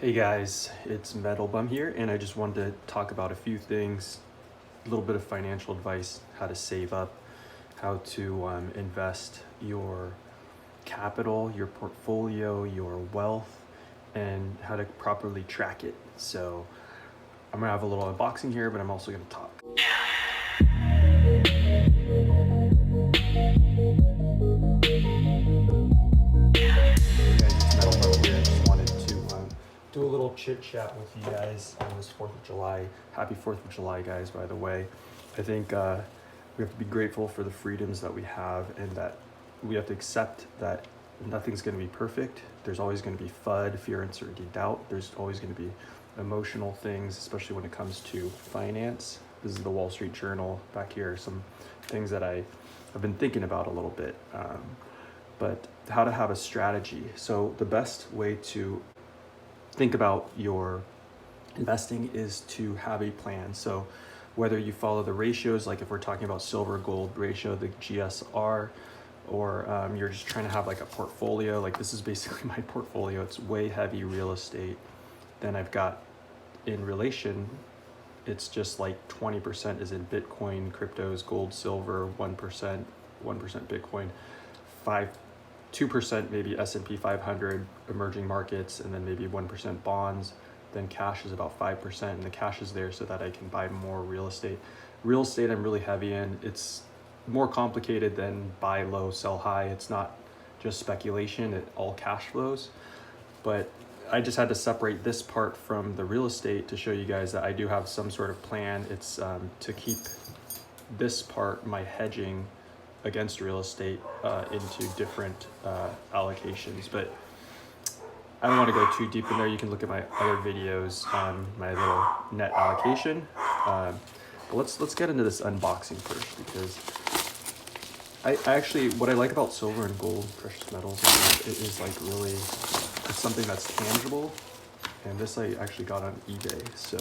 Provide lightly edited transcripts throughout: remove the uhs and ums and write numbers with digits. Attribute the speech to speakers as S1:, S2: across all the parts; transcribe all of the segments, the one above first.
S1: Hey guys, it's Metal Bum here, and I just wanted to talk about a few things, a little bit of financial advice, how to save up, how to invest your capital, your portfolio, your wealth, and how to properly track it. So I'm gonna have a little unboxing here, but I'm also gonna talk. Do a little chit chat with you guys on this 4th of July. Happy 4th of July, guys, by the way. I think we have to be grateful for the freedoms that we have, and that we have to accept that nothing's going to be perfect. There's always going to be FUD, fear, uncertainty, doubt. There's always going to be emotional things, especially when it comes to finance. This is the Wall Street Journal. Back here are some things that I've been thinking about a little bit. But how to have a strategy. So the best way to think about your investing is to have a plan. So whether you follow the ratios, like if we're talking about silver gold ratio, the GSR, or you're just trying to have like a portfolio, like this is basically my portfolio. It's way heavy real estate. Then I've got in relation, it's just like 20% is in Bitcoin, cryptos, gold, silver, 1% Bitcoin, 2% maybe S&P 500, emerging markets, and then maybe 1% bonds. Then cash is about 5%, and the cash is there so that I can buy more real estate. Real estate I'm really heavy in. It's more complicated than buy low, sell high. It's not just speculation, it all cash flows. But I just had to separate this part from the real estate to show you guys that I do have some sort of plan. It's to keep this part, my hedging against real estate, into different allocations. But I don't want to go too deep in there. You can look at my other videos on my little net allocation. But let's get into this unboxing first, because I actually, what I like about silver and gold, precious metals, it is like really, it's something that's tangible. And this I actually got on eBay. So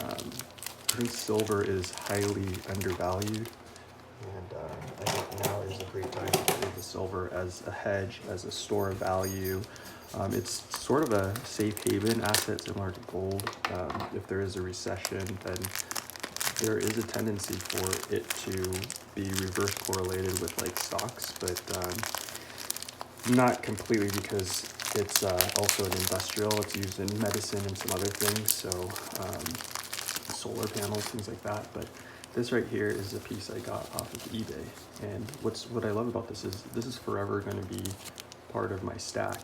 S1: I think silver is highly undervalued. And I think now is a great time to trade the silver as a hedge, as a store of value. It's sort of a safe haven asset similar to gold. If there is a recession, then there is a tendency for it to be reverse correlated with like stocks, but not completely, because it's also an industrial. It's used in medicine and some other things, so solar panels, things like that. But this right here is a piece I got off of eBay, and what I love about this is forever going to be part of my stack.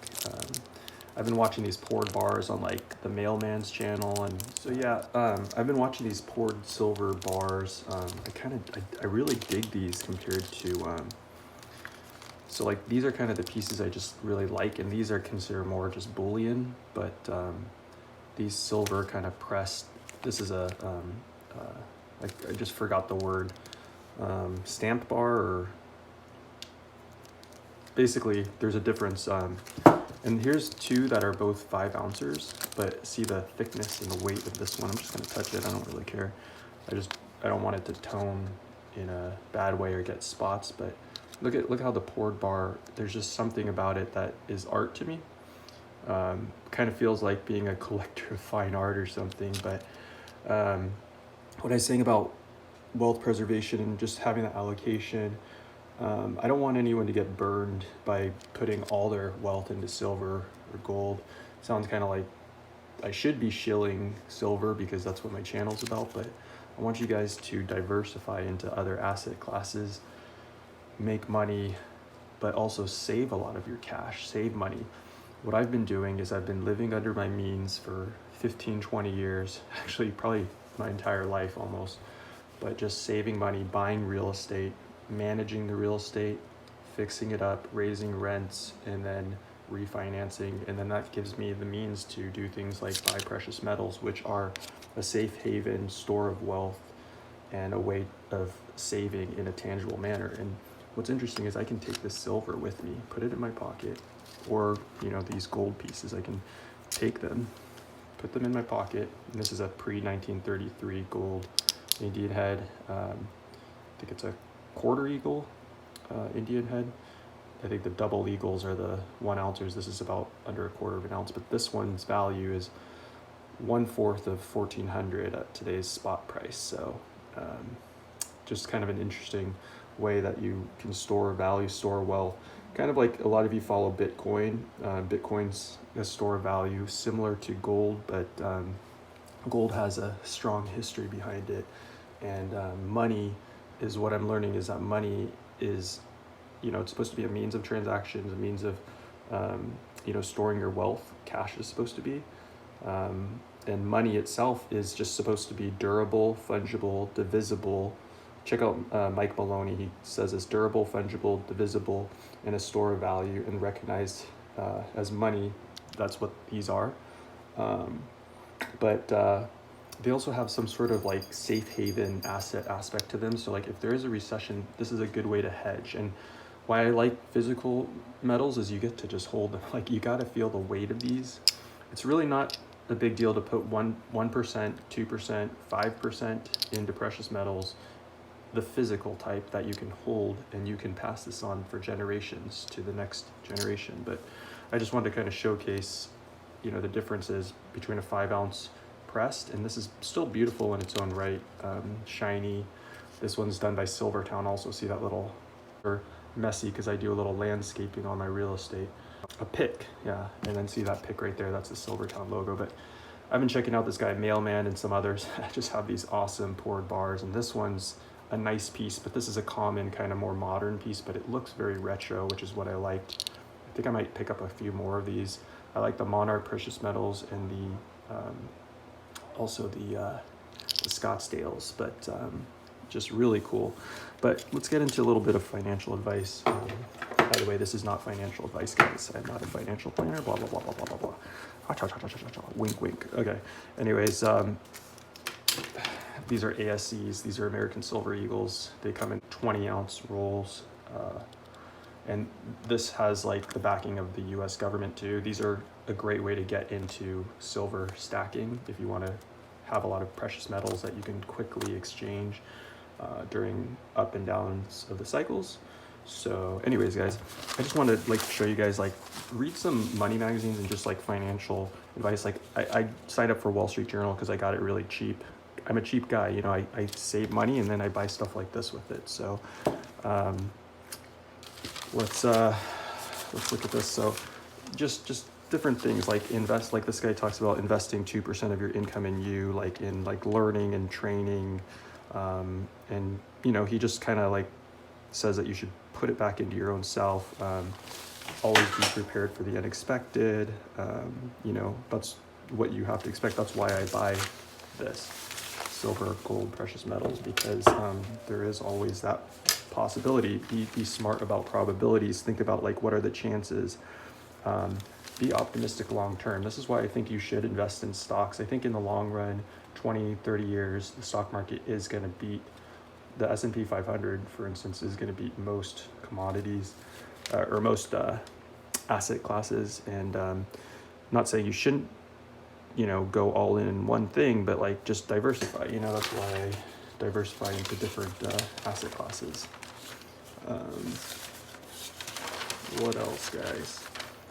S1: I've been watching these poured bars on like the Mailman's channel, and so yeah, I've been watching these poured silver bars. I really dig these compared to so like these are kind of the pieces I just really like, and these are considered more just bullion, but these silver kind of pressed. This is a like I just forgot the word, stamped bar, or basically there's a difference. And here's two that are both 5 ounces, but see the thickness and the weight of this one. I'm just gonna touch it, I don't really care. I don't want it to tone in a bad way or get spots, but look how the poured bar, there's just something about it that is art to me. Kind of feels like being a collector of fine art or something. But what I was saying about wealth preservation and just having the allocation, I don't want anyone to get burned by putting all their wealth into silver or gold. Sounds kind of like I should be shilling silver because that's what my channel's about, but I want you guys to diversify into other asset classes, make money, but also save a lot of your cash, save money. What I've been doing is I've been living under my means for 15, 20 years, actually probably my entire life almost, but just saving money, buying real estate, managing the real estate, fixing it up, raising rents, and then refinancing. And then that gives me the means to do things like buy precious metals, which are a safe haven, store of wealth, and a way of saving in a tangible manner. And what's interesting is I can take this silver with me, put it in my pocket, or these gold pieces, I can take them, put them in my pocket. And this is a pre-1933 gold Indian head. I think it's a quarter eagle Indian head. I think the double eagles are the 1 ounces. This is about under a quarter of an ounce, but this one's value is 1/4 of 1400 at today's spot price. So just kind of an interesting way that you can store value, store wealth. Kind of like a lot of you follow Bitcoin. Bitcoin's a store of value similar to gold, but gold has a strong history behind it. And money is what I'm learning is that money is, it's supposed to be a means of transactions, a means of, storing your wealth. Cash is supposed to be. And money itself is just supposed to be durable, fungible, divisible. Check out Mike Maloney. He says it's durable, fungible, divisible, and a store of value and recognized as money. That's what these are. But they also have some sort of like safe haven asset aspect to them. So like if there is a recession, this is a good way to hedge. And why I like physical metals is you get to just hold them. Like you got to feel the weight of these. It's really not a big deal to put 1%, 2%, 5% into precious metals, the physical type that you can hold, and you can pass this on for generations to the next generation. But I just wanted to kind of showcase, the differences between a 5 ounce pressed, and this is still beautiful in its own right, shiny. This one's done by Silvertowne. Also see that little messy because I do a little landscaping on my real estate. A pick, yeah, and then see that pick right there, that's the Silvertowne logo. But I've been checking out this guy Mailman and some others. I just have these awesome poured bars, and this one's a nice piece, but this is a common kind of more modern piece, but it looks very retro, which is what I liked. I think I might pick up a few more of these. I like the Monarch precious metals and the also the Scottsdales, but just really cool. But let's get into a little bit of financial advice. By the way, this is not financial advice, guys. I'm not a financial planner, blah, blah, blah, blah, blah, blah, blah. Wink, wink. Okay. Anyways, these are ASCs. These are American Silver Eagles. They come in 20 ounce rolls. And this has like the backing of the US government too. These are a great way to get into silver stacking if you want to have a lot of precious metals that you can quickly exchange during up and downs of the cycles. So anyways, guys, I just wanted to show you guys, read some money magazines and just financial advice. I signed up for Wall Street Journal because I got it really cheap. I'm a cheap guy, I save money and then I buy stuff like this with it. So let's look at this. So just different things invest, this guy talks about investing 2% of your income in you, in learning and training. And he just kind of says that you should put it back into your own self. Always be prepared for the unexpected. That's what you have to expect. That's why I buy this silver, gold, precious metals, because there is always that possibility. Be smart about probabilities. Think about what are the chances. Be optimistic long term. This is why I think you should invest in stocks. I think in the long run, 20, 30 years, the stock market is going to beat the S&P 500, for instance, is going to beat most commodities or most asset classes. And not saying you shouldn't, go all in one thing, but just diversify. That's why I diversify into different asset classes. What else, guys?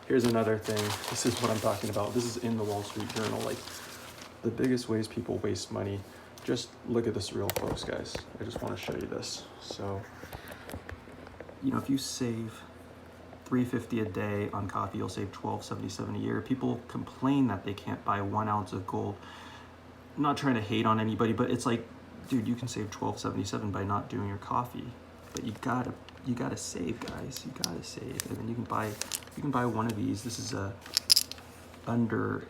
S1: Here's another thing. This is what I'm talking about. This is in the Wall Street Journal. The biggest ways people waste money. Just look at this real close, guys. I just want to show you this. So, if you save $3.50 a day on coffee, you'll save $12.77 a year. People complain that they can't buy 1 ounce of gold. I'm not trying to hate on anybody, but it's dude, you can save $12.77 by not doing your coffee. But you gotta save, guys. You gotta save, and then you can buy one of these. This is under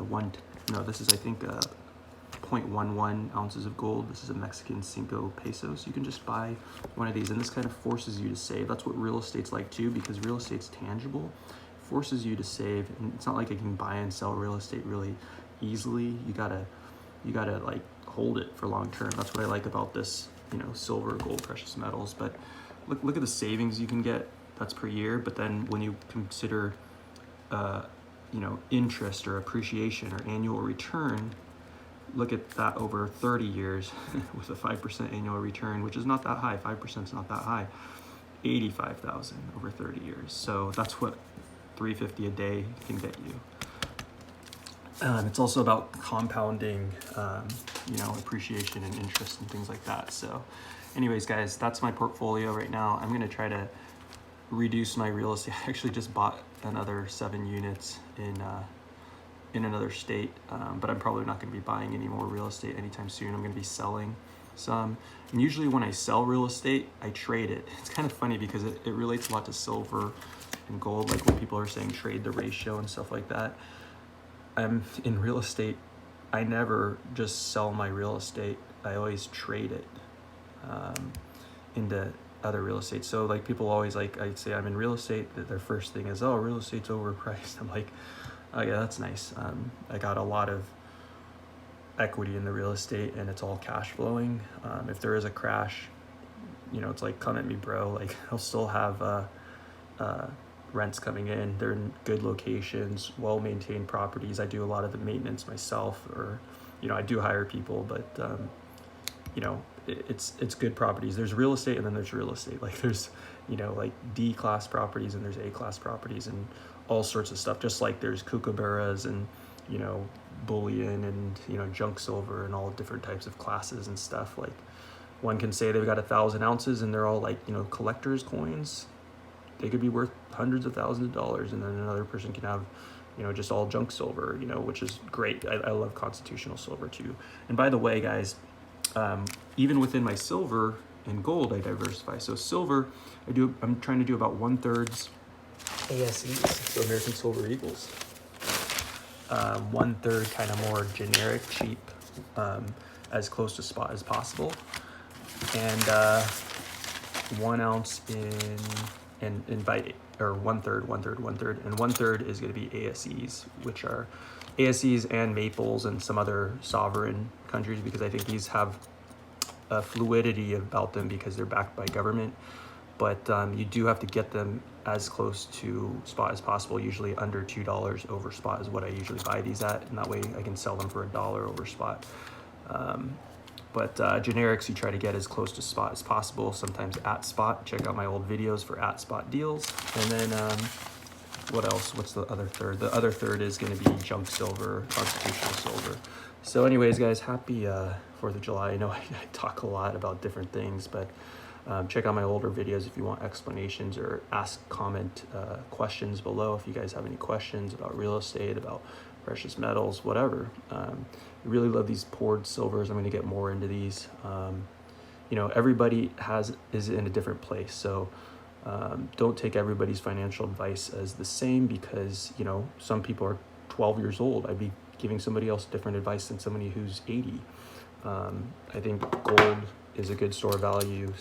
S1: one. No, this is I think 0.11 ounces of gold. This is a Mexican 5 pesos. You can just buy one of these, and this kind of forces you to save. That's what real estate's like too, because real estate's tangible. It forces you to save, and it's not like you can buy and sell real estate really easily. You gotta hold it for long term. That's what I like about this, silver, gold, precious metals. But look at the savings you can get. That's per year. But then when you consider interest or appreciation or annual return, look at that over 30 years with a 5% annual return, which is not that high. 5% is not that high. $85,000 over 30 years. So that's what $350 a day can get you. It's also about compounding, appreciation and interest and things like that. So anyways, guys, that's my portfolio right now. I'm going to try to reduce my real estate. I actually just bought another 7 units in another state, but I'm probably not going to be buying any more real estate anytime soon. I'm going to be selling some. And usually when I sell real estate, I trade it. It's kind of funny because it relates a lot to silver and gold, like when people are saying trade the ratio and stuff like that. I'm in real estate, I never just sell my real estate. I always trade it into other real estate. So like people always like, I say I'm in real estate, their first thing is, oh, real estate's overpriced. I'm like, oh yeah, that's nice. I got a lot of equity in the real estate and it's all cash flowing. If there is a crash, it's like, come at me, bro. Like I'll still have rents coming in. They're in good locations, well-maintained properties. I do a lot of the maintenance myself, or I do hire people, but it's good properties. There's real estate and then there's real estate. Like there's like D-class properties and there's A-class properties and all sorts of stuff. Just like there's kookaburras and bullion and junk silver and all different types of classes and stuff. Like one can say they've got 1,000 ounces and they're all like collector's coins. They could be worth hundreds of thousands of dollars, and then another person can have, just all junk silver, which is great. I love constitutional silver too. And by the way, guys, even within my silver and gold, I diversify. So silver, I'm trying to do about 1/3 ASEs, so American Silver Eagles. 1/3 kind of more generic, cheap, as close to spot as possible, and 1 ounce in invite, or 1/3, and 1/3 is going to be ASEs, which are ASEs and maples and some other sovereign countries, because I think these have a fluidity about them because they're backed by government. But you do have to get them as close to spot as possible. Usually under $2 over spot is what I usually buy these at, and that way I can sell them for $1 over spot. But generics, you try to get as close to spot as possible, sometimes at spot. Check out my old videos for at spot deals. And then what else? What's the other third? The other third is going to be junk silver, constitutional silver. So anyways, guys, happy 4th of July. I know I talk a lot about different things, but check out my older videos if you want explanations, or comment questions below if you guys have any questions about real estate, about precious metals, whatever. I really love these poured silvers. I'm going to get more into these. Everybody is in a different place, so don't take everybody's financial advice as the same, because some people are 12 years old. I'd be giving somebody else different advice than somebody who's 80. I think gold is a good store of value,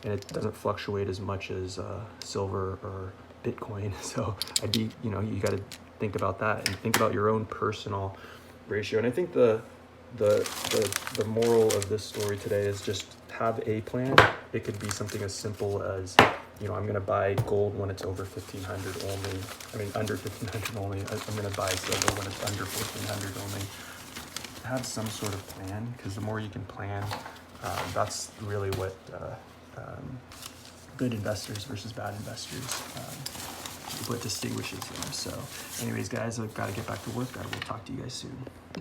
S1: and it doesn't fluctuate as much as silver or Bitcoin. So you got to think about that and think about your own personal ratio. And I think the moral of this story today is just have a plan. It could be something as simple as, I'm going to buy gold when it's over 1,500 only. Under 1,500 only. I'm going to buy silver when it's under 1,400 only. Have some sort of plan, because the more you can plan, that's really what good investors versus bad investors, what distinguishes them. So anyways, guys, I've got to get back to work. I will talk to you guys soon.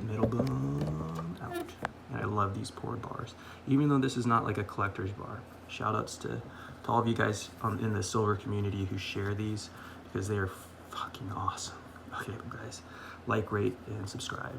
S1: Middle boom out. And I love these poured bars, even though this is not like a collector's bar. Shout outs to all of you guys in the silver community who share these, because they are fucking awesome. Okay, guys, like, rate, and subscribe.